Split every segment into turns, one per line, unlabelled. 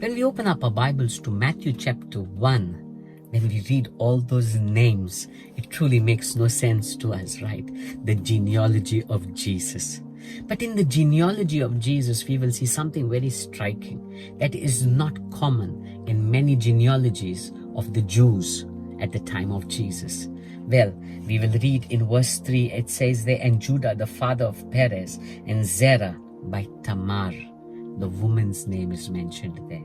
When we open up our Bibles to Matthew chapter 1, when we read all those names, it truly makes no sense to us, right? The genealogy of Jesus. But in the genealogy of Jesus, we will see something very striking that is not common in many genealogies of the Jews at the time of Jesus. Well, we will read in verse 3, it says there, and Judah, the father of Perez, and Zerah by Tamar. The woman's name is mentioned there.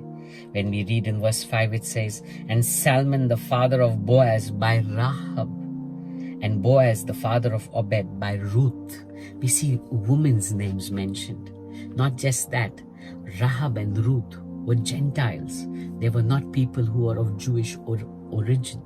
When we read in verse 5, it says, and Salmon, the father of Boaz by Rahab, and Boaz, the father of Obed by Ruth. We see women's names mentioned. Not just that, Rahab and Ruth were Gentiles. They were not people who were of Jewish origin,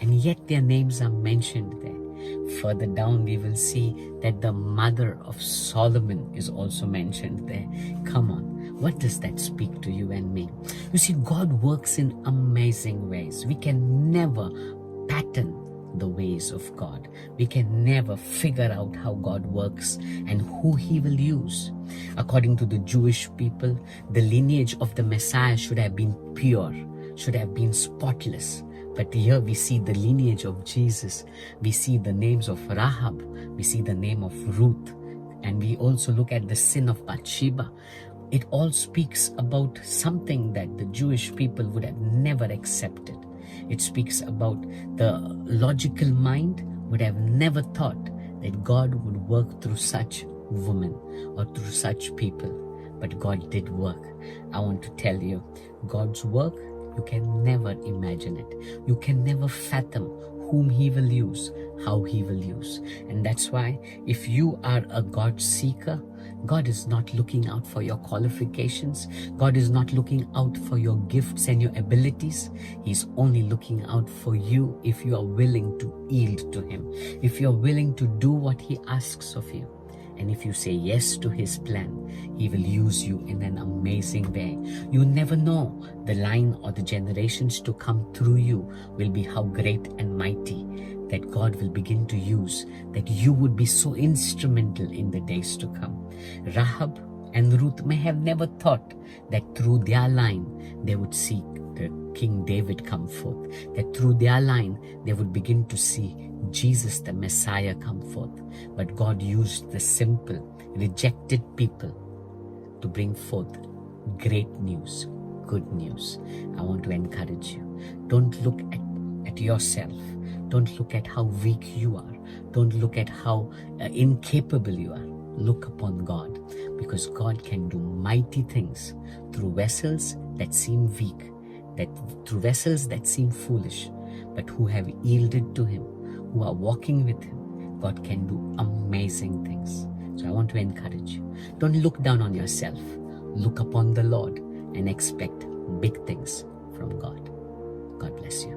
and yet their names are mentioned there. Further down, we will see that the mother of Solomon is also mentioned there. Come on. What does that speak to you and me? You see, God works in amazing ways. We can never pattern the ways of God. We can never figure out how God works and who He will use. According to the Jewish people, the lineage of the Messiah should have been pure, should have been spotless. But here we see the lineage of Jesus. We see the names of Rahab. We see the name of Ruth. And we also look at the sin of Bathsheba. It all speaks about something that the Jewish people would have never accepted. It speaks about the logical mind would have never thought that God would work through such women or through such people. But God did work. I want to tell you, God's work, you can never imagine it. You can never fathom whom He will use, how He will use. And that's why if you are a God seeker, God is not looking out for your qualifications. God is not looking out for your gifts and your abilities. He's only looking out for you if you are willing to yield to Him, if you're willing to do what He asks of you. And if you say yes to His plan, He will use you in an amazing way. You never know, the line or the generations to come through you will be how great and mighty that God will begin to use, that you would be so instrumental in the days to come. Rahab and Ruth may have never thought that through their line they would see the King David come forth, that through their line they would begin to see Jesus the Messiah come forth. But God used the simple, rejected people to bring forth great news, good news. I want to encourage you. Don't look at yourself. Don't look at how weak you are. Don't look at how incapable you are. Look upon God, because God can do mighty things through vessels that seem weak, through vessels that seem foolish, but who have yielded to Him, who are walking with Him. God can do amazing things. So I want to encourage you. Don't look down on yourself. Look upon the Lord and expect big things from God. God bless you.